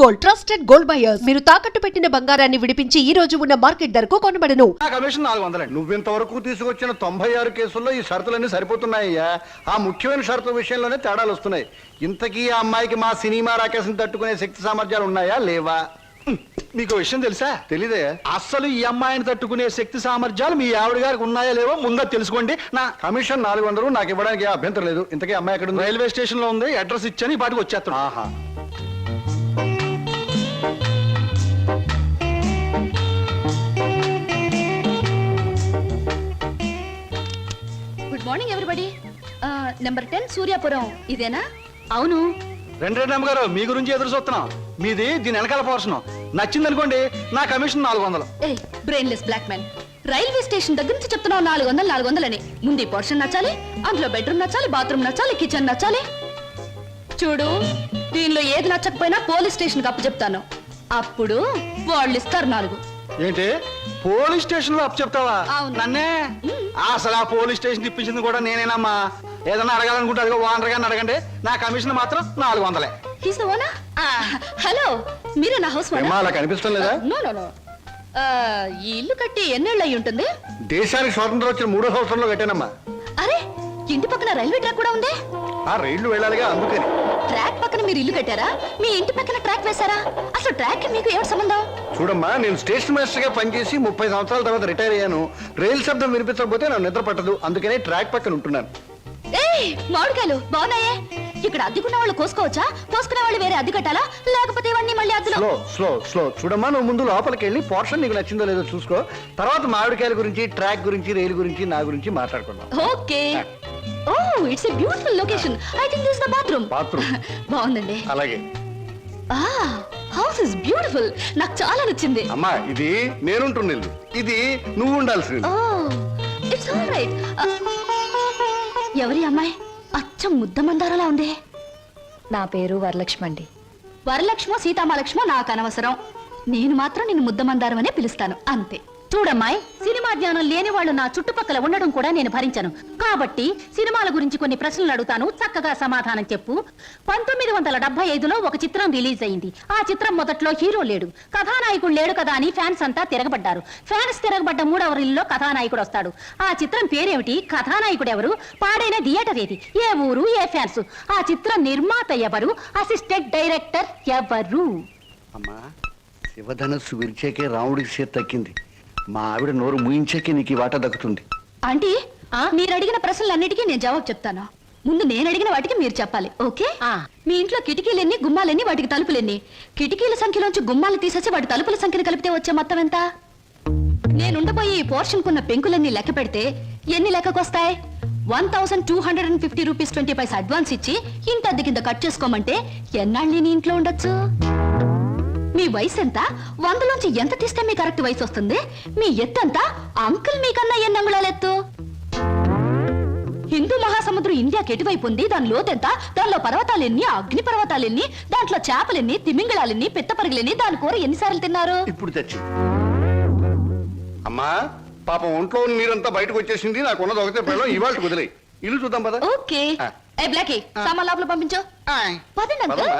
Gold trusted gold buyers మీరు తాకట్టు పెట్టిన బంగారాన్ని విడిపించి ఈ రోజు ఉన్న మార్కెట్ ధరకు కొనబడను. కమిషన్ 400. నువ్వింతవరకు తీసుకొచ్చిన 96 కేసుల్లో ఈ షరతులన్నీ సరిపోతున్నాయ్యా. ఆ ముఖ్యమైన షరతుల విషయంలోనే తేడాలు వస్తున్నాయి. ఇంతకీ ఆ అమ్మాయికి మా సినిమా రాకేశం తట్టుకునే శక్తి సామర్థ్యాలు ఉన్నాయా లేవా? మీకు విషయం తెలుసా? తెలీదే. అస్సలు ఈ అమ్మాయిని తట్టుకునే శక్తి సామర్థ్యాలు మీ ఆవిడ గారికి ఉన్నాయా లేవో ముందా తెలుసుకోండి. నా కమిషన్ 400 నాకు ఇవ్వడానికి ఏ అభ్యంతరం లేదు. ఇంతకీ అమ్మాయి ఎక్కడ ఉంది? రైల్వే స్టేషన్ లో ఉంది. అడ్రస్ ఇచ్చాను, ఈ పాటికి వచ్చేస్తాను. ఆహా. Good morning everybody. Number 10 Suryapuram ఇదేనా? అవును. రెండు అమ్మగారు, మీ గురించి ఎదురు చూస్తున్నాం. మీది దీని వెనకాల పోర్షన్ నచ్చింది అనుకోండి, నా కమిషన్ 400. ఏ brainless black man, railway station దగ్గర నుంచి చెప్తున్నావు 400 అని. ముందు ఈ పోర్షన్ నచ్చాలి, అందులో బెడ్రూమ్ నచ్చాలి, బాత్రూమ్ నచ్చాలి, కిచెన్ నచ్చాలి. చూడు, దీనిలో ఏది నచ్చకపోయినా పోలీస్ స్టేషన్ అప్పు చెప్తాను. అప్పుడు వాళ్ళు ఇస్తారు 4. ఏంటి పోలీస్ స్టేషన్ లో అప్పు చెప్తావా? అవును. నన్నే? అసలు ఆ పోలీస్ స్టేషన్ ఇప్పించింది కూడా నేనేనమ్మా. ఏదన్నా అడగాలనుకుంటే అదిగో ఓనర్ గారిని అడగండి. నా కమిషన్ మాత్రం 400. హలో, మీరే నా హౌస్ ఏమ్మా, అలా కనిపిస్తాం లేదా? ఈ ఇల్లు కట్టి ఎన్నేళ్ళు అయి ఉంటుంది? దేశానికి స్వాతంత్రం వచ్చిన 3వ సంవత్సరంలో కట్టానమ్మా. అరే, ఇంటి పక్కన రైల్వే ట్రాక్ కూడా ఉంది. ఆ రైళ్లు వెళ్ళాలిగా, అందుకని. ట్రాక్ పక్కన మీరు ఇల్లు కట్టారా? మీ ఇంటి పక్కన ట్రాక్ వేశారా? అసలు ట్రాక్ మీకు ఏమిటి సంబంధం? చూడమ్మా, నేను స్టేషన్ మాస్టర్ గా పనిచేసి 30 సంవత్సరాల తర్వాత రిటైర్ అయ్యాను. రైలు శబ్దం వినిపించకపోతే నాకు నిద్ర పట్టదు. అందుకనే ట్రాక్ పక్కన ఉంటున్నాను. ఏయ్, మామిడికాయలు బాగున్నాయే. ఇక్కడ అద్దెకున్న వాళ్ళు కోసుకోవచ్చా? కోసుకునే వాళ్ళు వేరే అద్దె కట్టాలా? లేకపోతే ఇవన్నీ మళ్ళీ అద్దెలో? స్లో స్లో స్లో చూడమ్మా, నువ్వు ముందు లోపలికి వెళ్ళి పోర్షన్ నీకు నచ్చిందో లేదో చూసుకో. తర్వాత మామిడికాయల గురించి, ట్రాక్ గురించి, రైలు గురించి, నా గురించి మాట్లాడుకుందాం. Okay. Oh, it's a beautiful location. I think this is the bathroom. Bathroom బాగుందండి. అలాగే. House is beautiful. నాకు చాలా నచ్చింది. అమ్మా, ఇది నేనుంటున్న ఇల్లు, ఇది నువ్వు ఉండాల్సింది. ఓ, ఇట్స్ ఆల్ రైట్. ఎవరి అమ్మాయి? అచ్చం ముద్ద మందారలా ఉంది. నా పేరు వరలక్ష్మి అండి. వరలక్ష్మో సీతామలక్ష్మో నాకు అనవసరం. నేను మాత్రం నిన్ను ముద్ద మందారం అనే పిలుస్తాను, అంతే. చూడమ్మాయి, సినిమా జ్ఞానం లేని వాళ్ళు నా చుట్టుపక్కల ఉండడం కూడా నేను భరించను. కాబట్టి సినిమాల గురించి కొన్ని ప్రశ్నలు అడుగుతాను, చక్కగా సమాధానం చెప్పు. 1975లో ఒక చిత్రం రిలీజ్ అయింది. ఆ చిత్రం మొదట్లో హీరో లేడు, కథానాయకుడు లేడు కదా అని ఫ్యాన్స్ అంతా తిరగబడ్డారు. ఫ్యాన్స్ తిరగబడ్డ 3వ రీల్లో కథానాయకుడు వస్తాడు. ఆ చిత్రం పేరేమిటి? కథానాయకుడు ఎవరు? పాడైన థియేటర్ ఏది? ఏ ఊరు? ఏ ఫ్యాన్స్? ఆ చిత్రం నిర్మాత ఎవరు? అసిస్టెంట్ డైరెక్టర్ ఎవరు? అమ్మా, శివధనస్సు విరిచాకే రాముడికి చేతి తక్కింది. మా ఆవిడ నోరు ముయించాకే నీకు ఈ వాటా దక్కుతుంది. ఆంటీ, మీరు అడిగిన ప్రశ్నలన్నిటికీ నేను జవాబు చెప్తాను. ముందు నేను అడిగిన వాటికి మీరు చెప్పాలి, ఓకే? మీ ఇంట్లో కిటికీలెన్ని, గుమ్మాలెన్ని, వాటికి తలుపులెన్ని? కిటికీల సంఖ్యలోంచి గుమ్మాలు తీసేసి వాటి తలుపుల సంఖ్యను కలిపితే వచ్చే మొత్తం ఎంత? నేనుండబోయే ఈ పోర్షన్ కున్న పెంకులన్నీ లెక్క పెడితే ఎన్ని లెక్కకొస్తాయి? 1250 రూపీస్ 20 పైసా అడ్వాన్స్ ఇచ్చి ఇంత అద్దె కింద కట్ చేసుకోమంటే ఎన్నాళ్ళు నేను ఇంట్లో ఉండొచ్చు? మీ వయసు ఎంత? 100లోంచి ఎంత తీస్తే మీ కరెక్ట్ వయసు వస్తుంది? మీ ఎత్తు ఎంత? అంకుల్ మీకన్నా ఎన్ని అంగుళాల ఎత్తు? హిందూ మహాసముద్రం ఇండియాకి ఎటువైపు ఉంది? దాని లోతెంత? దానిలో పర్వతాలెన్ని, అగ్ని పర్వతాలెన్ని, దాంట్లో చేపలెన్ని, తిమింగళాలెన్ని, పిత్త పరుగులెన్ని, దాని కూర ఎన్నిసార్లు తిన్నారు? ఇప్పుడు తెచ్చింది. అమ్మా, పాపం ఒంట్లో నీరంతా బయటకు వచ్చేసింది. నాకున్నది ఒకటే పిల్లలు, ఇవాళ కుదిలే. ఇల్లు చూద్దాం పద. ఓకే. ఏ బ్లాకీ, సామాన్ లోపల పంపించు. పదండి అంకుల్.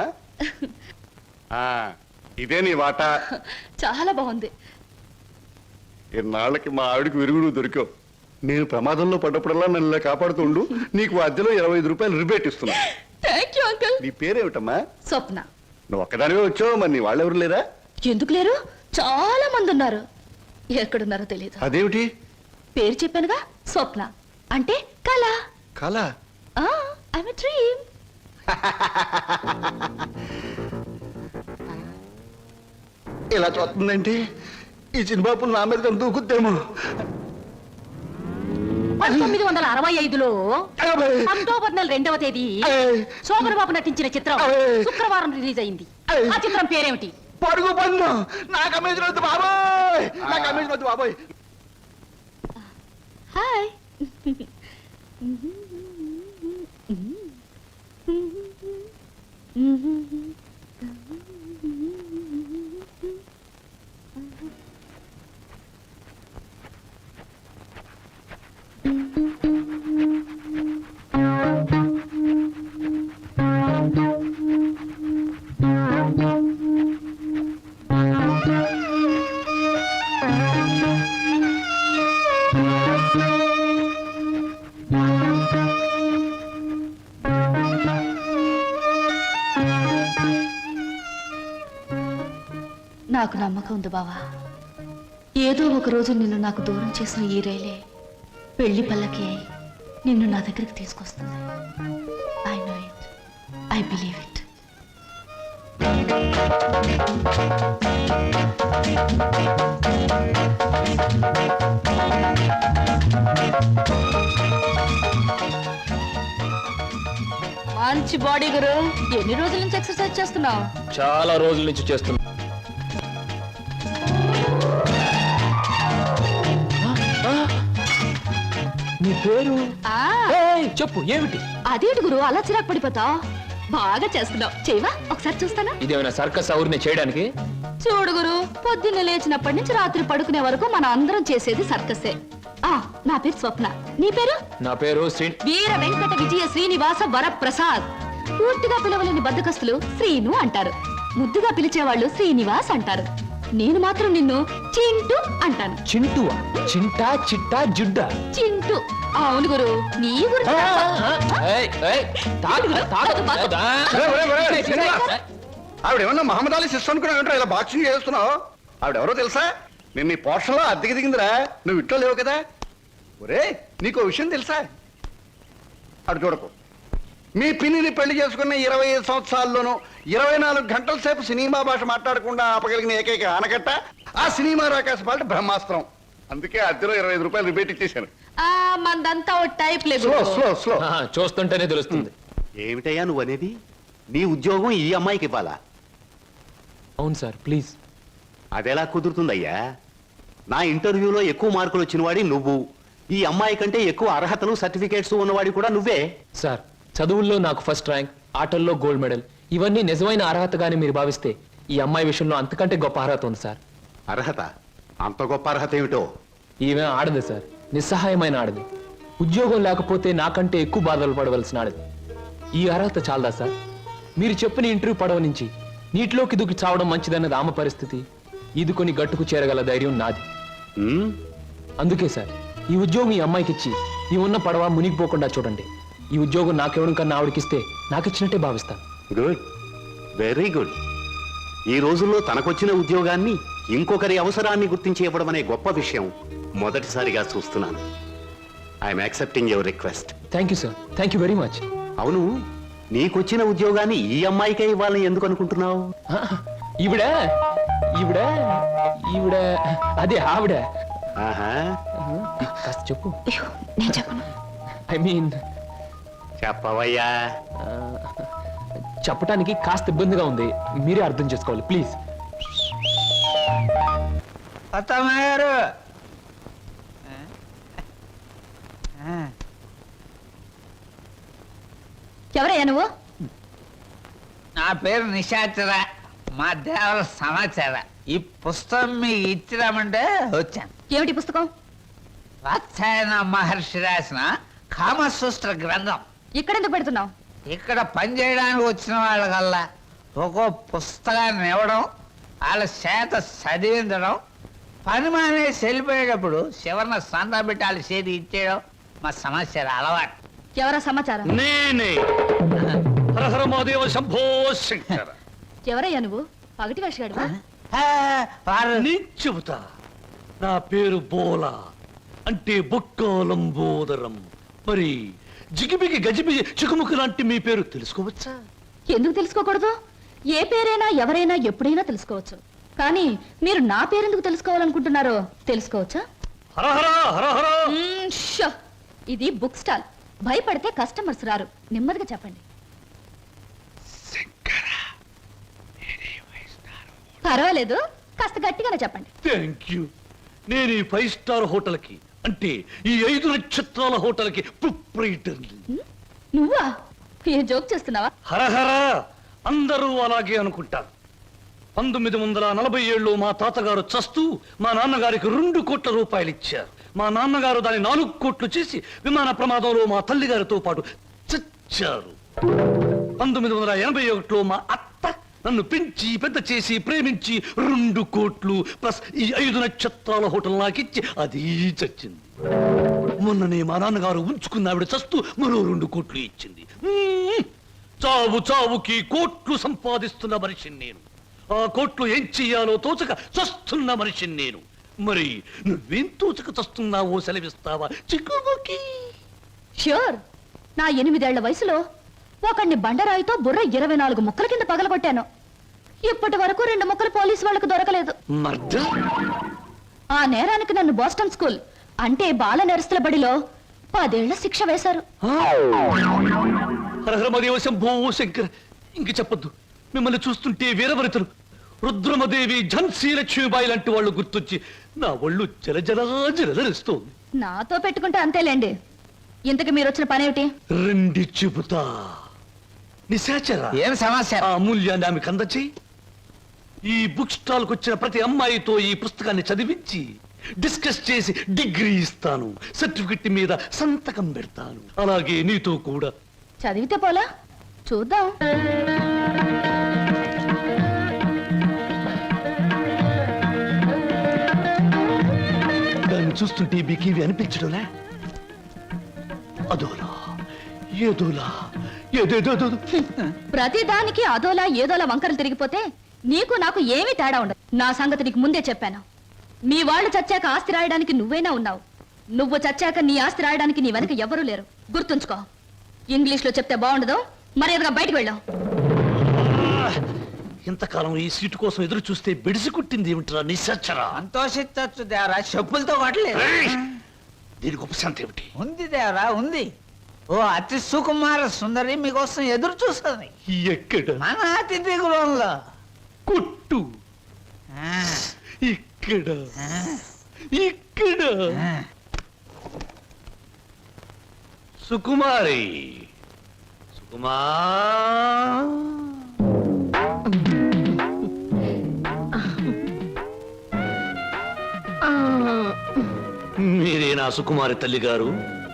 ఇదే నీ వాటా. చాలా బాగుంది. ఇన్నాళ్ళకి మా ఆవిడకి విరుగుడు దొరికావు. నేను ప్రమాదంలో పడ్డప్పుడల్లా నన్ను ఇలా కాపాడుతుండు. నీకు అద్దెలో 25 రూపాయలు రిబేట్ ఇస్తున్నా. Thank you uncle. నీ పేరేమిటమ్మా? స్వప్న. నువ్వు ఒక్కదానివే వచ్చావు, మరి నీ వాళ్ళెవరు లేరా? ఎందుకు లేరు? చాలా మంది ఉన్నారు. ఎక్కడున్నారో తెలియదు. అదేమిటి? పేరు చెప్పానుగా, స్వప్న అంటే కళ. కళ? I'm a dream. ఇలా చూస్తుందంటే ఈ చిన్నబాబులు నా మీద దూకుద్దేమో. 1965లో అక్టోబర్ నెల 2వ తేదీ శోభన్ బాబు నటించిన చిత్రం శుక్రవారం రిలీజ్ అయింది. ఆ చిత్రం పేరేమిటి? పడుగు పన్ను. నా కమిషన్ వద్దు బాబోయ్, నా కమిషన్ వద్దు బాబోయ్. హాయ్. నాకు నమ్మకం ఉంది బావా. ఏదో ఒక రోజు నిన్ను నాకు దూరం చేసిన ఈ రైలే పెళ్లి పల్లకి అయి నిన్ను నా దగ్గరికి తీసుకొస్తుంది. I know it, I believe it. మంచి బాడీ గురు. ఎన్ని రోజుల నుంచి ఎక్సర్సైజ్ చేస్తున్నావు? చాలా రోజుల నుంచి చేస్తున్నా. నీ పేరు చెప్పు, ఏమిటి? అదేంటి గురు అలా చిరాకు పడిపోతావు? బాగా చేస్తున్నావు. చేయవా ఒకసారి చూస్తానా? ఇదేమైనా సర్కస్ ఊరిని చేయడానికి? చూడు గురు, పొద్దున్న లేచినప్పటి నుంచి రాత్రి పడుకునే వరకు మనం అందరం చేసేది సర్కసే. నా పేరు స్వప్న. నీ పేరు? నా పేరు వీర వెంకట విజయ శ్రీనివాస వరప్రసాద్. పూర్తిగా పిలవలేని బద్దకస్తులు శ్రీను అంటారు, ముద్దుగా పిలిచేవాళ్ళు శ్రీనివాస్ అంటారు. నేను మాత్రం నిన్ను చింటూ అంటాను. చింటువా? చింటా, చిట్టా, జుడ్డా? చింటూ. అవును గురు, నీ గురించి ఆవిడేమన్నా మహమ్మద్ అలీ సిస్టర్ అనుకున్నావు? ఇలా బాక్సింగ్ చేస్తున్నావు. ఆవిడెవరో తెలుసా? మేము మీ పోర్షన్లో అద్దెకి దిగిందిరా. నువ్వు ఇంట్లో లేవు కదా. ఒరే, నీకు విషయం తెలుసా? అటు చూడకు. మీ పిన్నిని పెళ్లి చేసుకున్న 25 సంవత్సరాల్లోనూ 24 గంటల సేపు సినిమా భాష మాట్లాడకుండా ఆపగలిగిన ఏకైక ఆనకట్ట ఆ సినిమా రాకాశ పాట బ్రహ్మాస్త్రం. అందుకే అద్దెలో 25 రూపాయలు రిబేట్ ఇచ్చేశాను. మందంతా ఓ టైప్ లేదు. Slow slow slow. చూస్తుంటేనే తెలుస్తుంది. ఏమిటయ్యా నువ్వు అనేది? నీ ఉద్యోగం ఈ అమ్మాయికి ఇవ్వాలా? అవును సార్, ప్లీజ్. అదెలా కుదురుతుందయ్యా? నా ఇంటర్వ్యూలో ఎక్కువ మార్కులు వచ్చిన వాడి నువ్వు. ఈ అమ్మాయి కంటే ఎక్కువ అర్హతలు సర్టిఫికేట్స్ ఉన్నవాడి కూడా నువ్వే. సార్, చదువుల్లో నాకు ఫస్ట్ ర్యాంక్, ఆటల్లో గోల్డ్ మెడల్, ఇవన్నీ నిజమైన అర్హతగానే మీరు భావిస్తే ఈ అమ్మాయి విషయంలో అంతకంటే గొప్ప అర్హత ఉంది సార్. అర్హత? అంత గొప్ప అర్హత ఏమిటో? ఈమె ఆడదు సార్, నిస్సహాయమైన ఆడది. ఉద్యోగం లేకపోతే నాకంటే ఎక్కువ బాధలు పడవలసిన ఆడది. ఈ అర్హత చాలదా సార్? మీరు చెప్పిన ఇంటర్వ్యూ పడవ నుంచి నీటిలోకి దూకి చావడం మంచిదన్నది ఆమె పరిస్థితి. ఈదుకొని గట్టుకు చేరగల ధైర్యం నాది. అందుకే సార్, ఈ ఉద్యోగం ఈ అమ్మాయికి ఇచ్చి ఈ ఉన్న పడవ మునిగిపోకుండా చూడండి. ఈ ఉద్యోగం నాకెవడం కన్నా ఆవిడకిస్తే నాకిచ్చినట్టే భావిస్తాను. Good, very good. ఈ రోజుల్లో తనకొచ్చిన ఉద్యోగాన్ని ఇంకొకరి అవసరాన్ని గుర్తించి ఇవ్వడం అనే గొప్ప విషయం మొదటిసారిగా చూస్తున్నాను. I'm accepting your request. Thank you sir, thank you very much. అవును, నీకొచ్చిన ఉద్యోగాన్ని ఈ అమ్మాయికే ఇవ్వాలని ఎందుకు అనుకుంటున్నావు? ఈవిడ ఈవిడ ఈవిడ అదే ఆవిడ. ఆహా, కాస్త చెప్పు. నేను చెప్పను. ఐ మీన్ చెప్పవయ్యా. చెప్పటానికి కాస్త ఇబ్బందిగా ఉంది, మీరే అర్థం చేసుకోవాలి ప్లీజ్. అత్తమ్మగారు, ఎవరయ్యా నువ్వు? నా పేరు నిశాచర, మా దేవర సమాచార. ఈ పుస్తకం మీకు ఇచ్చిరామంటే వచ్చాను. ఏమిటి పుస్తకం? వాత్సాయన మహర్షి రాసిన కామసూత్ర గ్రంథం. ఇక్కడెందుకు పెడుతున్నావు? ఇక్కడ పనిచేయడానికి వచ్చిన వాళ్ళకల్లా ఒక్కో పుస్తకాన్ని ఇవ్వడం, వాళ్ళ చేత చదివించడం, పని మానేసి వెళ్ళిపోయేటప్పుడు చివరిన సందా పెట్టి వాళ్ళ చేతి ఇచ్చేయడం మా సమస్య అలవాటు. ఎవరా సమాచారం? నేనే హరహర మహాదేవ శంభో శంకర. ఎవరయ్యా నువ్వు? పగటి వేషగాడువా? వారు నేను చెబుతా. నా పేరు బోలా, అంటే బొక్కోలంబోదరం. మరి జిగిబిగి గజిబిగి చికుముకు లాంటి మీ పేరు తెలుసుకోవచ్చా? ఎందుకు తెలుసుకోకూడదు? ఏ పేరైనా ఎవరైనా ఎప్పుడైనా తెలుసుకోవచ్చు. కానీ మీరు నా పేరెందుకు తెలుసుకోవాలనుకుంటున్నారో తెలుసుకోవచ్చా? హరహర హరహర. షో! ఇది బుక్ స్టాల్. భయపడితే కస్టమర్స్ రారు. నెమ్మదిగా చెప్పండి. పర్వాలేదు, కాస్త గట్టిగానే చెప్పండి. Thank you. నేను ఈ 5 స్టార్ హోటల్కి, అంటే ఈ 5 నక్షత్రాల హోటల్కి ప్రొప్రైటర్ని. నువ్వా? ఏ జోక్ చేస్తున్నావా? హరహర. అందరూ అలాగే అనుకుంటారు. 1947లో మా తాతగారు చస్తూ మా నాన్నగారికి 2 కోట్ల రూపాయలు ఇచ్చారు. మా నాన్నగారు దాన్ని 4 కోట్లు చేసి విమాన ప్రమాదంలో మా తల్లిగారితో పాటు చచ్చారు. 1981లో మా అత్త నన్ను పెంచి పెద్ద చేసి ప్రేమించి 2 కోట్లు ప్లస్ ఈ 5 నక్షత్రాల హోటల్ నాకిచ్చి అది చచ్చింది. మొన్ననే మా నాన్నగారు ఉంచుకున్న ఆవిడ చస్తూ మరో 2 కోట్లు ఇచ్చింది. చావు చావుకి కోట్లు సంపాదిస్తున్న మనిషిని నేను. ఆ కోర్టులో ఏం చెయ్యాలో తోచక చస్తున్న మనిషిని నేను. మరి నువ్వేం తోచక చస్తున్నావో సెలవిస్తావా చిక్కుబుక్కి? ష్యూర్. నా 8 ఏళ్ల వయసులో ఒకడిని బండరాయితో బుర్ర 24 ముక్కల కింద పగలగొట్టాను. ఇప్పటి వరకు 2 ముక్కలు పోలీసు వాళ్ళకు దొరకలేదు. మర్ద ఆ నేరానికి నన్ను బోస్టన్ స్కూల్ అంటే బాల నెరస్తుల బడిలో 10 ఏళ్ల శిక్ష వేశారు. హరహరమదేవ శంభో శంకర్. ఇంక చెప్పొద్దు. మిమ్మల్ని చూస్తుంటే వీరవరితలు రుద్రమదేవి, ఝన్సీ లక్ష్మీబాయి లాంటి వాళ్ళు గుర్తొచ్చి నా ఒళ్ళు జలజలరిస్తోంది. నాతో పెట్టుకుంటే అంతేలేండి. ఇంతకు మీరు వచ్చిన పనేమిటి? రండి చెబుతా. నిశాచర ఏం సమస్య? ఆ అమూల్యాన్ని ఆమెకు అందచేయి. ఈ బుక్ స్టాల్ కు వచ్చిన ప్రతి అమ్మాయితో ఈ పుస్తకాన్ని చదివించి డిస్కస్ చేసి డిగ్రీ ఇస్తాను. సర్టిఫికెట్ మీద సంతకం పెడతాను. అలాగే నీతో కూడా. చదివితే పోలా? చూద్దాం. దాన్ని చూస్తుంటే మీకు ఇవి అనిపించడంలే? అదోలా ఏదోలా ఏదేదో. ప్రతి దానికి అదోలా ఏదోలా వంకరలు తిరిగిపోతే నీకు నాకు ఏమీ తేడా ఉండదు. నా సంగతి నీకు ముందే చెప్పాను. మీ వాళ్ళు చచ్చాక ఆస్తి రాయడానికి నువ్వైనా ఉన్నావు. నువ్వు చచ్చాక నీ ఆస్తి రాయడానికి నీ వెనక ఎవరూ లేరు. గుర్తుంచుకో. ఇంగ్లీష్ లో చెప్తే బాగుండదు. మర్యాదగా బయటకు వెళ్ళాం. ఇంతకాలం ఈ సీటు కోసం ఎదురు చూస్తే బెడిసి కుట్టింది ఏమిట్రా నిశాచరా? సంతోషించచ్చు దేవరా, చెప్పులతో కొట్టలేదు. దీనికి ఉపశాంతి ఏమిటి? ఉంది దేవరా, ఉంది. ఓ అతి సుకుమార సుందరి మీకోసం ఎదురు చూస్తుంది ఎక్కడ? మన అతిథి గృహంలో. కొట్టు. ఆ, ఇక్కడ ఆ, ఇక్కడ. ఆ. సుకుమారి, సుకుమా. మీరే నా సుకుమారి తల్లి గారు.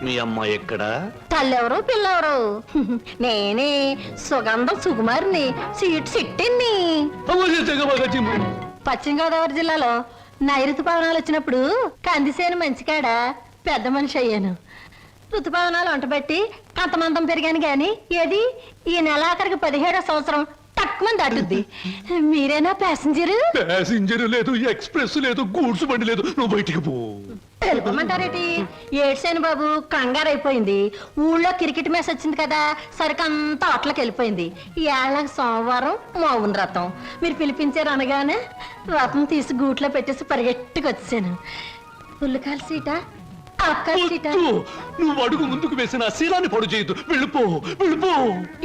మీ అమ్మాయి ఎక్కడా? తల్లెవరు పిల్లెవరు? నేనే సుగంధం సుకుమారిని, సీట్ సిట్టిని. పశ్చిమ గోదావరి జిల్లాలో నైరుతు పవనాలు వచ్చినప్పుడు కందిసేను మంచికాడ పెద్ద మనిషి అయ్యాను. ఋతుపవనాలు వంటబెట్టి కంతమందం పెరిగాను గాని ఏది ఈ నెలాఖరికి 17వ సంవత్సరం తక్కువ దాటుద్ది. మీరేనా ప్యాసింజరు? ప్యాసింజర్ లేదు, ఎక్స్ప్రెస్ లేదు, గూడ్స్ బండి లేదు. నువ్వు బయటికి పో. తెలుపమంటారేటి? ఏడ్సేను బాబు, కంగారు అయిపోయింది. ఊళ్ళో క్రికెట్ మ్యాచ్ వచ్చింది కదా, సరికంతా అట్లకి వెళ్ళిపోయింది. ఈ ఏళ్ళకి సోమవారం మౌన రథం. మీరు పిలిపించారు అనగానే రథం తీసి గూట్లో పెట్టేసి పరిగెట్టుకు వచ్చాను. పుల్లకాల సీట, అక్కల సీట. వద్దు. నువ్వు అడుగు ముందుకు వేసిన శీలాన్ని పొడు చేయొద్దు. వెళ్ళిపో, వెళ్ళిపో.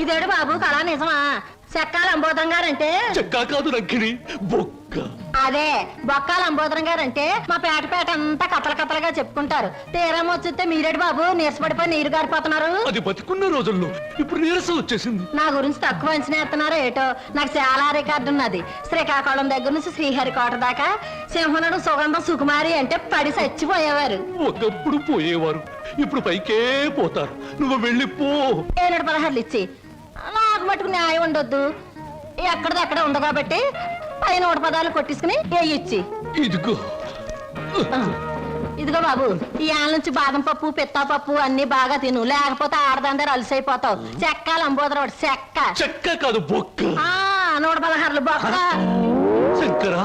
ఇదేడు బాబు కళా నిజమా? చెక్కాల అంబోధం గారంటే చెక్కా కాదు రంకిణి, బొక్క. అదే బొక్కాల అంబోధరం గారంటే మా పేట అంతా కథలుగా చెప్పుకుంటారు. తీరం వచ్చితే మీరేడు బాబు నీరసపడిపోయి నీరు గారిపోతున్నారు. అది బతికున్న రోజుల్లో ఇప్పుడు నీరసం వచ్చేసింది. నా గురించి తక్కువ అంచనా ఎత్తున్నారో ఏటో. నాకు చాలా రికార్డు ఉన్నది. శ్రీకాకుళం దగ్గర నుంచి శ్రీహరికోట దాకా సింహనుడు సుగంధం సుకుమారి అంటే పడి చచ్చిపోయేవారు. ఒకప్పుడు పోయేవారు, ఇప్పుడు పైకే పోతారు. నువ్వు వెళ్ళిపో. 16 ఇచ్చి నాకు మటుకు న్యాయం ఉండొద్దు. ఎక్కడదక్కడ ఉంది కాబట్టి పైన 100 పదాలు కొట్టించుకుని ఇచ్చి. ఇదిగో ఇదిగో బాబు, ఈ ఆల నుంచి బాదం పప్పు పిత్తా పప్పు అన్ని బాగా తిను, లేకపోతే ఆడదందరూ అలసైపోతావు. చెక్కాలి అంబోదరవాడు చెక్క. చెక్క కాదు, బొక్క. 116 బొక్క. శంకర,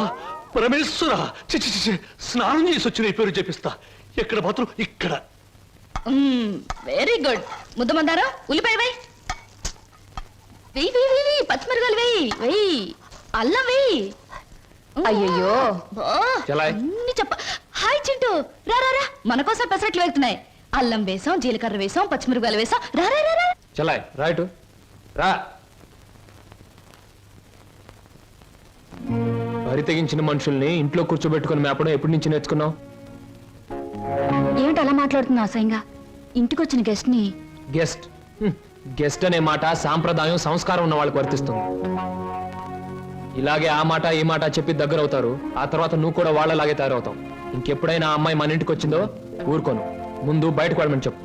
పరమేశ్వర, చిచి చిచి, స్నానం చేసి వచ్చిన పేరు చెప్పిస్తా. ఎక్కడ మాత్రం ఇక్కడ. Very good. ముద్దమందారా, ఉల్లిపాయ వేయి, వెయ్యి వెయ్యి వెయ్యి, పచ్చిమిరకాయలు వెయ్యి వెయ్యి, అల్లం వెయ్యి. అయ్యయ్యో. చలాయ్. అన్ని చెప్ప. హాయ్ చింటూ, రా రా రా. మన కోసం పెసరట్లు వెళ్తున్నాయి. అల్లం వేసాం, జీలకర్ర వేసాం, పచ్చిమిరకాయలు వేసాం. రా రా రా రా. చలాయ్ రైట్ రా. వరి తెగించిన మనుషుల్ని ఇంట్లో కూర్చోబెట్టుకుని మేపడం ఎప్పటి నుంచి నేర్చుకున్నావు? ఏమిటి అలా మాట్లాడుతున్నా అసహ్యంగా? ఇంటికొచ్చిన గెస్ట్ ని. గెస్ట్ గెస్ట్ అనే మాట సాంప్రదాయం, సంస్కారం ఉన్న వాళ్ళకి వర్తిస్తుంది. ఇలాగే ఆ మాట ఈ మాట చెప్పి దగ్గర అవుతారు. ఆ తర్వాత నువ్వు కూడా వాళ్ళలాగే తయారవుతావు. ఇంకెప్పుడైనా ఆ అమ్మాయి మన ఇంటికి వచ్చిందో ఊరుకోను. ముందు బయటకు వెళ్ళమని చెప్పు.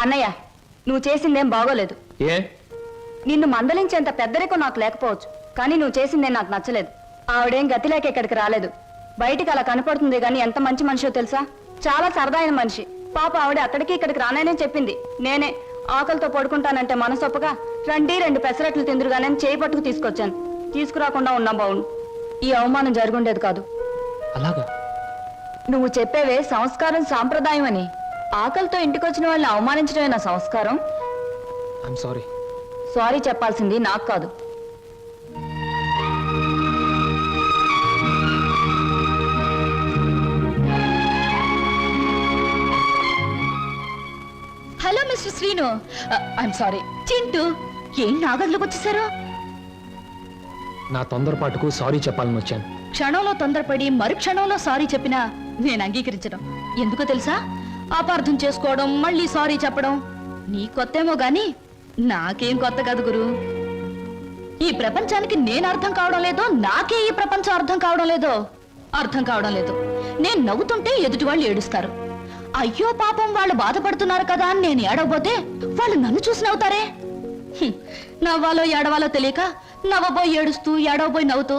అన్నయ్య, నువ్వు చేసిందేం బాగోలేదు. ఏ? నిన్ను మందలించేంత పెద్దరికం నాకు లేకపోవచ్చు, కానీ నువ్వు చేసిందేం నాకు నచ్చలేదు. ఆవిడేం గతి లేక ఇక్కడికి రాలేదు. బయటికి అలా కనపడుతుంది గాని ఎంత మంచి మనిషో తెలుసా? చాలా సరదా అయిన మనిషి. పాప ఆవిడ అక్కడికి ఇక్కడికి రానని చెప్పింది. నేనే ఆకలితో పడుకుంటానంటే మనసొప్పగా రండి 2 పెసరట్లు తిందురుగానే చేయి పట్టుకు తీసుకొచ్చాను. తీసుకురాకుండా ఉన్నా బావును. ఈ అవమానం జరుగుండేది కాదు. అలాగా? నువ్వు చెప్పేవే సంస్కారం సాంప్రదాయం అని. ఆకలితో ఇంటికొచ్చిన వాళ్ళని అవమానించడమే నా సంస్కారం. I'm sorry. సారీ చెప్పాల్సింది నాకు కాదు. Hello mister Srinu. I'm sorry. Chintu, ఏం నా గదిలోకి వచ్చేసారు? నా తొందరపాటుకు సారీ చెప్పాలని వచ్చాను. క్షణంలో తొందరపడి మరు క్షణంలో సారీ చెప్పినా నేను అంగీకరించడం. ఎందుకో తెలుసా? అపార్థం చేసుకోవడం, మళ్ళీ సారీ చెప్పడం నీ కొత్తేమో గాని నాకేం కొత్త కాదు గురు. ఈ ప్రపంచానికి నేను అర్థం కావడం లేదో, నాకే ఈ ప్రపంచం అర్థం కావడం లేదో. అర్థం కావడం లేదు. నేను నవ్వుతుంటే ఎదుటి వాళ్ళు ఏడుస్తారు. అయ్యో పాపం వాళ్ళు బాధపడుతున్నారు కదా అని నేను ఏడవబోతే వాళ్ళు నన్ను చూసి నవ్వుతారే. నవ్వాలో ఏడవాలో తెలియక నవ్వబోయి ఏడుస్తూ, ఏడవబోయి నవ్వుతూ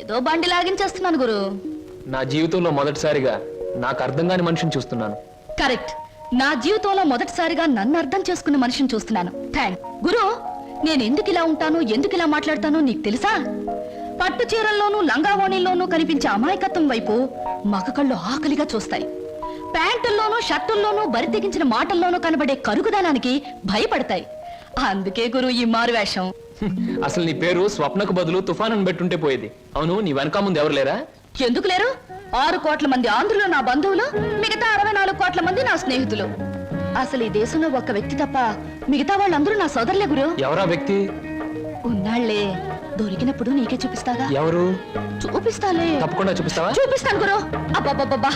ఏదో బండి లాగించేస్తున్నాను గురు. నా జీవితంలో మొదటిసారిగా నాకు అర్థం కాని మనిషిని చూస్తున్నాను. కరెక్ట్. నా జీవితంలో మొదటిసారిగా నన్ను అర్థం చేసుకున్న మనిషిని చూస్తున్నాను. థ్యాంక్ గురు. నేను ఎందుకు ఇలా ఉంటాను, ఎందుకు ఇలా మాట్లాడతానో నీకు తెలుసా? పట్టు చీరల్లోనూ లంగావోణీల్లోనూ కనిపించే అమాయకత్వం వైపు మగ కళ్ళు ఆకలిగా చూస్తాయి. ప్యాంటుల్లోనూ షర్టుల్లోనూ బరితెగించిన మాటల్లోనూ కనబడే కరుగుదనానికి భయపడతాయి. అందుకే గురు ఈ మారువేషం. అసలు నీ పేరు స్వప్నకు బదులు తుఫాన్ అని పెట్టుంటే పోయేది. అవును, నీ వెనక ముందు ఎవరు లేరా? ఎందుకు లేరు? 6 కోట్ల మంది ఆంధ్రులు నా బంధువులు, మిగతా 64 కోట్ల మంది నా స్నేహితులు. అసలు ఈ దేశంలో ఒక్క వ్యక్తి తప్ప మిగతా వాళ్ళందరూ నా సోదరులే గురు. ఎవరా వ్యక్తి? ఉన్నాళ్లే, దొరికినప్పుడు నీకే చూపిస్తాగా. ఎవరు? చూపిస్తాలే. తప్పకుండా చూపిస్తావా? చూపిస్తాను గురు. అబ్బబ్బబ్బబ్బా,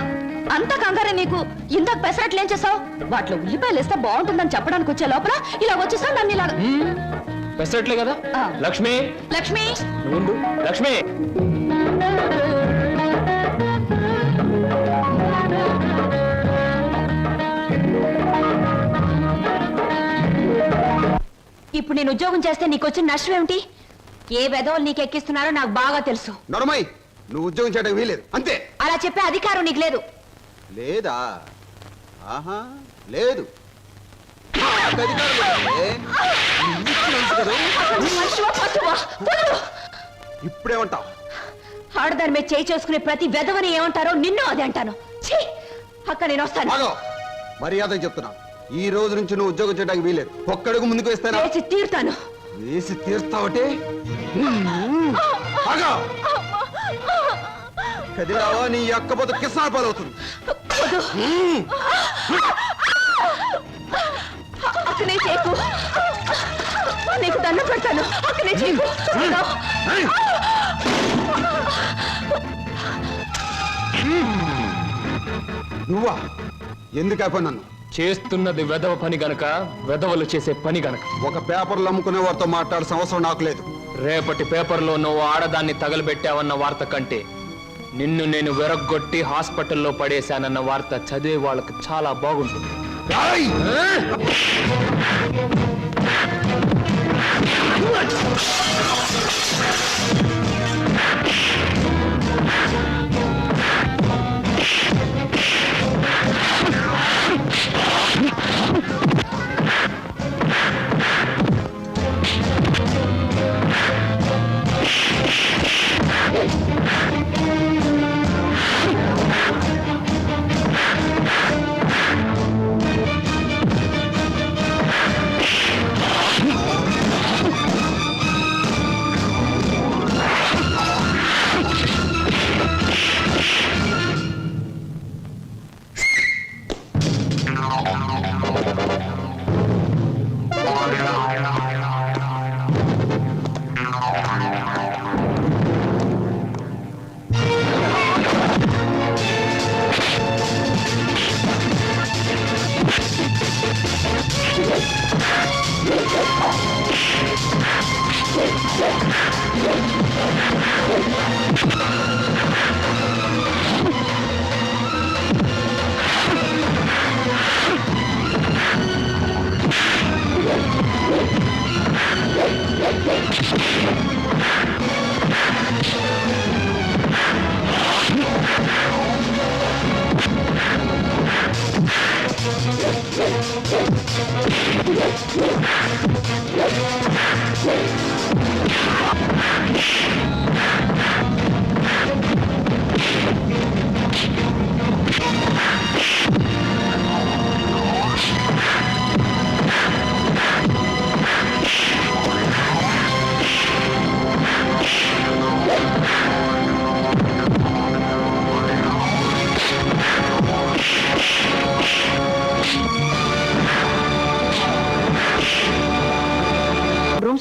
అంత కంగారే నీకు? ఇందాక పెసరట్లు ఏం చేసావు? వాటిలో ఉల్లిపాయలు వేస్తే బాగుంటుందని చెప్పడానికి వచ్చే లోపల ఇలా వచ్చేసావు నన్ను ఇలా. పెసరట్లే కదా? ఆ. లక్ష్మి, లక్ష్మి, నువ్వు ఉండు. లక్ష్మి, ఇప్పుడు నేను ఉద్యోగం చేస్తే నీకు వచ్చిన నష్టం ఏమిటి? ఏ వెధవలు నీకు ఎక్కిస్తున్నారో నాకు బాగా తెలుసు. నొరమై, నువ్వు ఉద్యోగం చేయడం వీలేదు అంతే. అలా చెప్పే అధికారం నీకు లేదు. లేదా? ఆహా, లేదు. నాకు అధికారం లేదే. నువ్వు ఇచ్చినందుకు కదా. మనిషివా, పశువా? వదలు. ఇప్పుడేమంటావు? ఆడదాని మీద చేయి చేసుకునే ప్రతి వెధవని ఏమంటారో నిన్ను అదే అంటాను. ఛీ! అక్క నేను వస్తాను. ఆగో, మర్యాద చెప్తున్నా. ఈ రోజు నుంచి నువ్వు ఉద్యోగం చేయడానికి వీలేదు. ఒక్కడుగు ముందుకు వేస్తానా? వేసి తీరుతాను. వేసి తీర్స్తావటే? ఆగో, కదిలావా నీ అక్కపోతే కిసాన పాలవుతుంది. అక్కనే చేయకు. నీకు దండం పెడతాను. అక్కనే చేయకు. నువ్వా? ఎందుకు అయిపోయి నన్ను? చేస్తున్నది వెధవ పని గనక, వెధవలు చేసే పని గనక. ఒక పేపర్లు అమ్ముకునే వారితో మాట్లాడాల్సిన అవసరం నాకు లేదు. రేపటి పేపర్లో నువ్వు ఆడదాన్ని తగలబెట్టావన్న వార్త కంటే నిన్ను నేను వెరగొట్టి హాస్పిటల్లో పడేశానన్న వార్త చదివే వాళ్ళకి చాలా బాగుంటుంది. ఏయ్!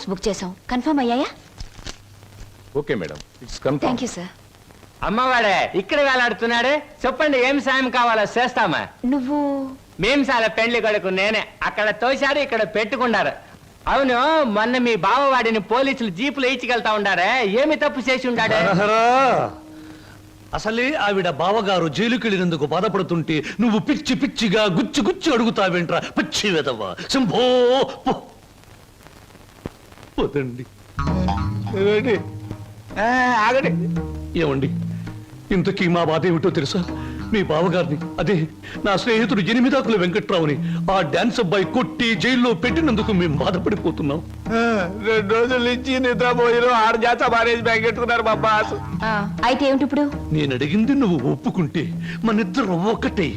రూమ్స్ బుక్ చేసాం. కన్ఫర్మ్ అయ్యాయా? Okay madam, it's confirm. Thank you sir. అమ్మవాడే ఇక్కడ వేలాడుతున్నాడు. చెప్పండి ఏం సాయం కావాలో చేస్తామా. నువ్వు మేం సాల పెండ్లి కొడుకు నేనే. అక్కడ తోశారు, ఇక్కడ పెట్టుకున్నారు. అవును, మొన్న మీ బావవాడిని పోలీసులు జీపులు ఇచ్చికెళ్తా ఉండారే, ఏమి తప్పు చేసి ఉండాడే? హరహరా! అసలే ఆవిడ బావగారు జైలుకెళ్ళినందుకు బాధపడుతుంటే నువ్వు పిచ్చి పిచ్చిగా గుచ్చి గుచ్చి అడుగుతావేంట్రా పిచ్చి వెదవ్వ. శంభో పో. పోతండి. ఆగండి. ఏమండి, ఇంతకీ మా బాధ ఏమిటో తెలుసా? మీ బావగారిని, అదే నా స్నేహితుడు ఎనిమిదాకుల వెంకట్రావుని ఆ డాన్స్ అబ్బాయి కొట్టి జైల్లో పెట్టినందుకు మేము బాధపడిపోతున్నాం. 2 రోజుల నుంచి నిద్రపోయిన 6 జాత మారేజ్ బ్యాగ్ పెట్టుకున్నారు మా బాస్. అయితే ఏమిటి ఇప్పుడు? నేను అడిగింది నువ్వు ఒప్పుకుంటే మనిద్దరం ఒక్కటే.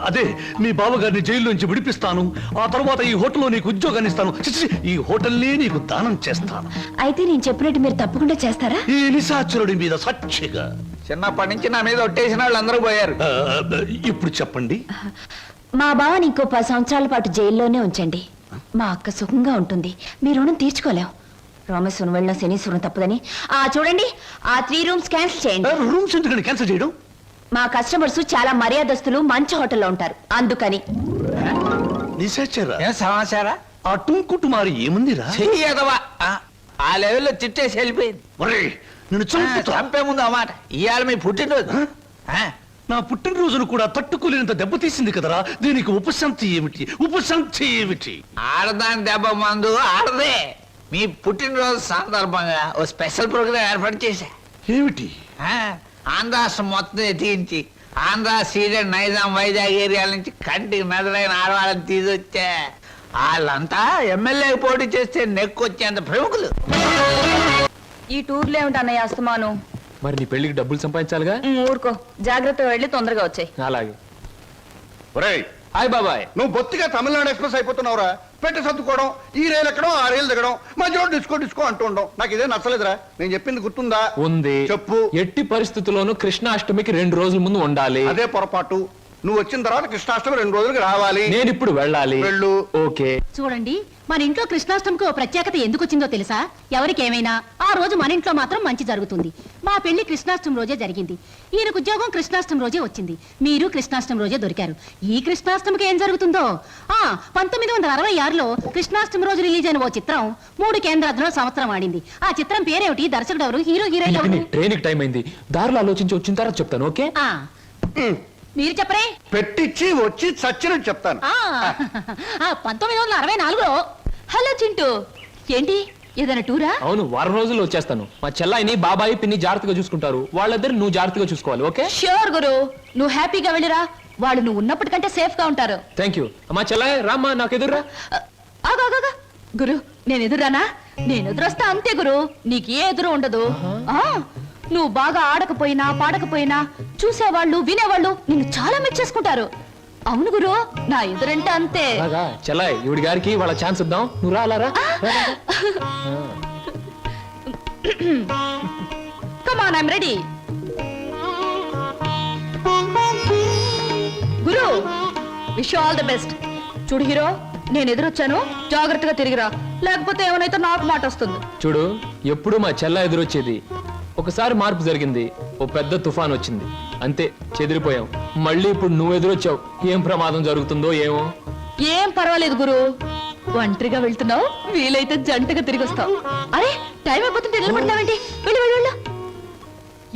అదే మీ బావగారిని జైల్లోంచి విడిపిస్తాను. ఆ తర్వాత ఈ హోటల్లో నీకు ఉద్యోగాన్ని ఇస్తాను. చిచి, ఈ హోటల్నే నీకు దానం చేస్తాను. అయితే నేను చెప్పినట్టు మీరు తప్పకుండా చేస్తారా? ఈ నిశాచరుడి మీద సాక్షిగా. చిన్నప్పటి నుంచి నా మీద ఒట్టేసిన వాళ్ళు అందరూ పోయారు. ఇప్పుడు చెప్పండి. మా బావని ఇంకో 10 సంవత్సరాల పాటు జైల్లోనే ఉంచండి. మా అక్క సుఖంగా ఉంటుంది. మీ రుణం తీర్చుకోలేం. రామేశ్వరం వెళ్ళిన శనీశ్వరం తప్పదని చూడండి, ఆ 3 రూమ్స్ క్యాన్సిల్ చేయండి. రూమ్స్ ఎందుకని క్యాన్సిల్ చేయడం? మా కస్టమర్స్ చాలా మర్యాదస్తులు, మంచి హోటల్లో ఉంటారు, అందుకని. నిశాచరా, ఏం సమాచారా? ఆ టుంకుటుమారి ఏముందిరా? చెయ్యదవా ఆ లెవెల్లో చిట్టేసి వెళ్ళిపోయింది. ఒరేయ్, నిన్ను చంపుతా. చంపే ముందు అన్నమాట. ఇవాళ మీ పుట్టినరోజు. నా పుట్టినరోజును కూడా తట్టుకోలేనంత దెబ్బతీసింది కదరా. దీనికి ఉపశాంతి ఏమిటి? ఉపశాంతి ఏమిటి? ఆడదాని దెబ్బ మందు ఆడదే. మీ పుట్టినరోజు సందర్భంగా ఓ స్పెషల్ ప్రోగ్రామ్ ఏర్పాటు చేశా. ఏమిటి? ఆంధ్రాష్ట్రం మొత్తం ఎత్తించి ఆంధ్ర సీడెడ్ నైజాం వైజాగ్ ఏరియాల నుంచి కంటికి మెదలైన ఆడవాళ్ళని తీసుకొచ్చా. వాళ్ళంతా ఎమ్మెల్యే పోటీ చేస్తే నెక్కొచ్చేంత ప్రముఖులు. ఈ టూర్లో ఏమిటి అన్నయ్య అస్తమాను? మరి నీ పెళ్లికి డబ్బులు సంపాదించాలిగా. ఊరుకో, జాగ్రత్తగా వెళ్ళి తొందరగా వచ్చాయి. అలాగే. ఒరేయ్, హాయ్ బాబాయ్. నువ్వు బొత్తిగా తమిళనాడు ఎక్స్ప్రెస్ అయిపోతున్నావురా. పెట్టి సర్దుకోవడం, ఈ రైలు ఎక్కడం, ఆ రైలు దిగడం, మధ్యలో డిస్కో డిస్కో అంటూ ఉండడం నాకు ఇదే నచ్చలేదురా. నేను చెప్పింది గుర్తుందా? ఉంది. చెప్పు. ఎట్టి పరిస్థితుల్లోనూ కృష్ణాష్టమికి 2 రోజుల ముందు ఉండాలి. అదే పొరపాటు. నువ్వు వచ్చిన తర్వాత కృష్ణాష్టమి 2 రోజులకి రావాలి. నేను ఇప్పుడు వెళ్ళాలి. వెళ్ళు. ఓకే. చూడండి, మన ఇంట్లో కృష్ణాష్టమికి ఓ ప్రత్యేకత ఎందుకు వచ్చిందో తెలుసా? ఎవరికేమైనా ఆ రోజు మన ఇంట్లో మాత్రం మంచి జరుగుతుంది. మా పెళ్లి కృష్ణాష్టమి రోజే జరిగింది. ఈయనకు ఉద్యోగం కృష్ణాష్టమి రోజే వచ్చింది. మీరు కృష్ణాష్టమి రోజే దొరికారు. ఈ కృష్ణాష్టమికి ఏం జరుగుతుందో? 1966లో కృష్ణాష్టమి రోజు రిలీజ్ అయిన ఓ చిత్రం 3 కేంద్రాల్లో సంవత్సరం ఆడింది. ఆ చిత్రం పేరేమిటి? దర్శకుడు ఎవరు? హీరో హీరోయిన్ ఎవరు? ట్రైన్ కి టైం అయింది. దారిలో ఆలోచించి వచ్చిన తర్వాత చెప్తాను. ఓకే. మీరు చెప్పరే. పెట్టించి వచ్చి చచ్చినట్టు చెప్తాను. 1964లో. హలో చింటూ, ఏంటి ఏదైనా టూరా? అవును, వారం రోజుల్లో వచ్చేస్తాను. మా చెల్లాయిని బాబాయి పిన్ని జాగ్రత్తగా చూసుకుంటారు. వాళ్ళిద్దరు నువ్వు జాగ్రత్తగా చూసుకోవాలి. ఓకే? ష్యూర్ గురు, నువ్వు హ్యాపీగా వెళ్ళిరా. వాళ్ళు నువ్వు ఉన్నప్పటికంటే సేఫ్ గా ఉంటారు. Thank you. మా చెల్లాయి రామ్మా, నాకు ఎదురురా. ఆగా గురు, నేను ఎదురానా? నేను ఎదురొస్తా అంతే గురు, నీకు ఏ ఎదురు ఉండదు. నువ్వు బాగా ఆడకపోయినా పాడకపోయినా చూసేవాళ్ళు వినేవాళ్ళు నిన్ను చాలా మెచ్చేసుకుంటారు. అవును గురు, నా ఎదురంటే అంతే. చెల్లాయి, ఇవిడి గారికి వాళ్ళ ఛాన్స్ ఇద్దాం. నువ్వు రా, అలా రా. Come on, I'm ready. Guru, wish you all the best. చూడు హీరో, నేను ఎదురొచ్చాను, జాగ్రత్తగా తిరిగిరా, లేకపోతే ఏమైనా నాకు మాట వస్తుంది. చూడు, ఎప్పుడు మా చెల్ల ఎదురొచ్చేది. ఒకసారి మార్పు జరిగింది, ఓ పెద్ద తుఫాన్ వచ్చింది, అంతే చెదిరిపోయాం. మళ్ళీ ఇప్పుడు నువ్వు ఎదురొచ్చావు. ఏం ప్రమాదం జరుగుతుందో ఏమో. ఏం పర్వాలేదు గురు, ఒంటరిగా వెళ్తున్నావు, వీలైతే జంటగా తిరిగి వస్తావు. అరే, టైం అయిపోతుంటే నిలబడతావేంటి? వెళ్ళు వెళ్ళు వెళ్ళు.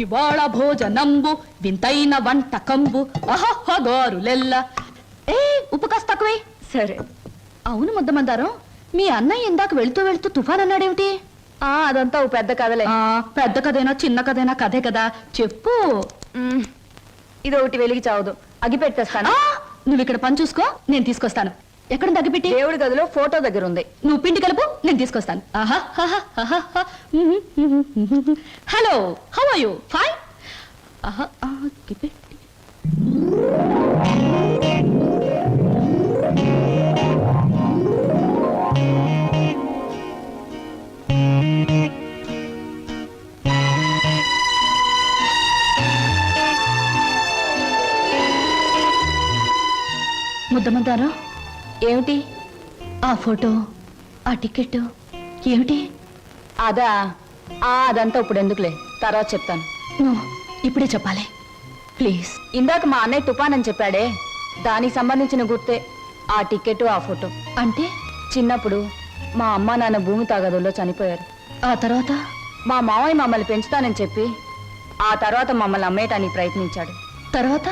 ఇవాళ భోజనంబు వింతైన వంటకంబు అహహగారులెల్ల. ఉప్పు కాస్త తక్కువే. సరే. అవును ముద్దమందారం, మీ అన్నయ్య ఇందాక వెళ్తూ వెళ్తూ తుఫాన్ అన్నాడేమిటి? అదంతా ఓ పెద్ద కథలే. పెద్ద కథైనా చిన్న కథైనా కథే కదా, చెప్పు. ఇది ఒకటి వెలిగి చావదు, అగి పెట్టేస్తాను. నువ్వు ఇక్కడ పని చూసుకో, నేను తీసుకొస్తాను. ఎక్కడ తగ్గిపెట్టి? దేవుడి గదిలో ఫోటో దగ్గర ఉంది. నువ్వు పిండి కలుపు, నేను తీసుకొస్తాను. Hello, how are you? Fine. ముద్దమందారా, ఏమిటి? ఆ ఫోటో, ఆ టికెట్ ఏమిటి? అదా అదంతా ఇప్పుడు ఎందుకులే, తర్వాత చెప్తాను. నువ్వు ఇప్పుడే చెప్పాలి ప్లీజ్. ఇందాక మా అన్నయ్య తుఫాన్ అని చెప్పాడే, దానికి సంబంధించిన గుర్తే ఆ టికెట్, ఆ ఫోటో. అంటే చిన్నప్పుడు మా అమ్మ నాన్న భూమి తాగదుల్లో చనిపోయారు. ఆ తర్వాత మా మావయ్య మమ్మల్ని పెంచుతానని చెప్పి ఆ తర్వాత మమ్మల్ని అమ్మేయటానికి ప్రయత్నించాడు. తర్వాత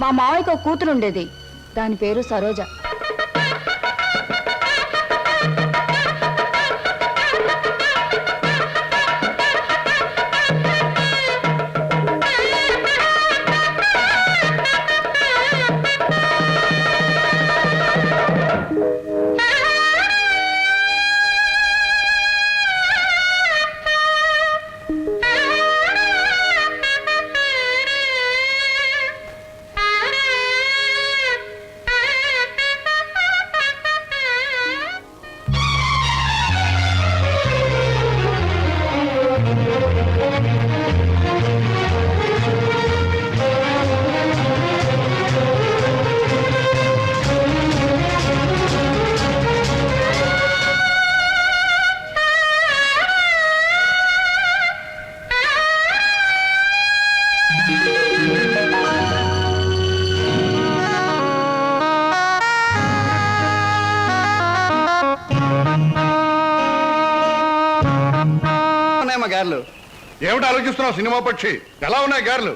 మా మావయ్యకు ఒక కూతురు ఉండేది, దాని పేరు సరోజ. ఉన్నాయమ్మా గారెలు? ఏమిటి ఆలోచిస్తున్నావు సినిమా పక్షి? ఎలా ఉన్నాయి గారెలు?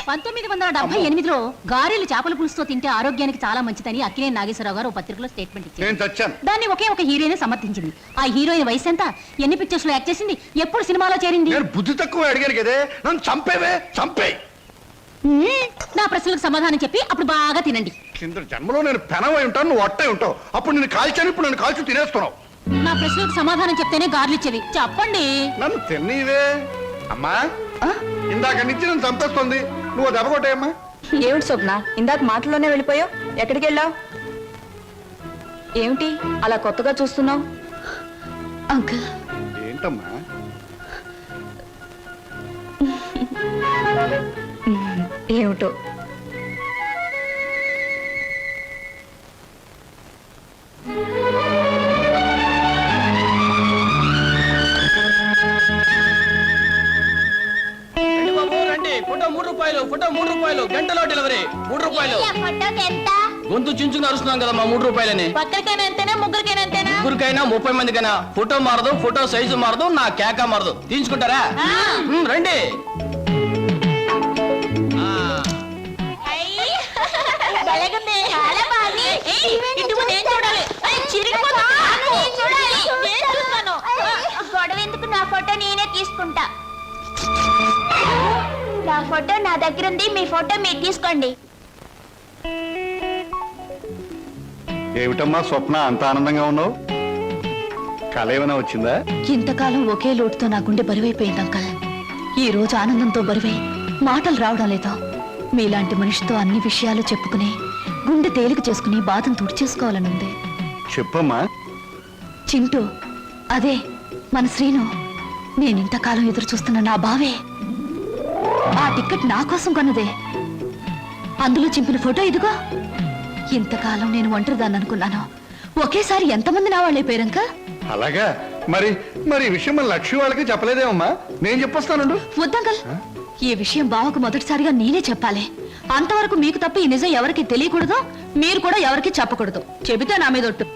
1978లో గారెలు చేపల పులుసుతో తింటే ఆరోగ్యానికి చాలా మంచిదని అక్కినేని నాగేశ్వరరావు గారు ఓ పత్రికలో స్టేట్మెంట్ ఇచ్చారు. నేను చచ్చాను. దాన్ని ఒకే ఒక హీరోయిన్ సమర్థించింది. ఆ హీరోయిన్ వయసు ఎంత, ఎన్ని పిక్చర్స్ లో యాక్ట్ చేసింది, ఎప్పుడు సినిమాలో చేరింది? నేను బుద్ధి తక్కువ అడిగాను కదే, నన్ను చంపేవే, చంపే. నా ప్రశ్నలకు సమాధానం చెప్పి అప్పుడు బాగా తినండి. కింద జన్మలో నేను పెనవై ఉంటాను, నువ్వు అట్టై ఉంటావు. అప్పుడు నేను కాల్చాను, ఇప్పుడు నన్ను కాల్చి తినేస్తున్నావు. నా ప్రశ్నలకు సమాధానం చెప్తేనే గార్లు ఇచ్చేది. చెప్పండి. నన్ను తిన్నీవే అమ్మా. ఇందాక నుంచి నన్ను చంపేస్తుంది, నువ్వు దెబ్బ కొట్టాయమ్మా. ఏమిటి స్వప్న, ఇందాక మాటల్లోనే వెళ్ళిపోయావు? ఎక్కడికి వెళ్ళావు? ఏమిటి అలా కొత్తగా చూస్తున్నావు? అంకుల్, ఏంటమ్మా? ఏమిటో ఫోటో 3 రూపాయలు, ఫోటో 3 రూపాయలు, గంటలో డెలివరీ 3 రూపాయలు. గొంతు చించుకుని అరుస్తున్నాం కదా మా 3 రూపాయలని. ఒక్కరికైనా ఎంతేనా, ముగ్గురికైనా ఎంతేనా? ముగ్గురికైనా 30 మందికైనా. ఫోటో మారదు, ఫోటో సైజు మారదు, నా కేక మారదు. తీసుకుంటారా? రండి. గొడవ ఎందుకు, నా ఫోటో నేనే తీసుకుంటా. నా ఫోటో నా దగ్గర ఉంది, మీ ఫోటో మీరు తీసుకోండి. ఏమిటమ్మా స్వప్న, అంత ఆనందంగా ఉన్నావు? కళ ఏమైనా వచ్చిందా? ఇంతకాలం ఒకే లోటుతో నా గుండె బరువైపోయింది అంకల్. ఈ రోజు ఆనందంతో బరువై మాటలు రావడం లేదు. మీలాంటి మనిషితో అన్ని విషయాలు చెప్పుకుని గుండె తేలిక చేసుకుని బాధను తుడిచేసుకోవాలనుంది. చెప్పమ్మా. చింటూ, అదే మన శ్రీను. నేనింతకాలం ఎదురు చూస్తున్న నా బావే. ఆ టికెట్ నా కోసం కొన్నదే. అందులో చింపిన ఫోటో ఇదిగో. ఇంతకాలం నేను ఒంటరిదాన్ని అనుకున్నాను, ఒకేసారి ఎంతమంది నా వాళ్ళే పేరంక. అలాగా? మరి మరి ఈ విషయం మన లక్ష్మి వాళ్ళకి చెప్పలేదేమమ్మా? నేను చెప్పొస్తానండు. వద్దంకల్, ఈ విషయం బావకు మొదటిసారిగా నేనే చెప్పాలి. అంతవరకు మీకు తప్ప ఈ నిజం ఎవరికి తెలియకూడదు, మీరు కూడా ఎవరికి చెప్పకూడదు. చెబితే నా మీద ఒట్టు.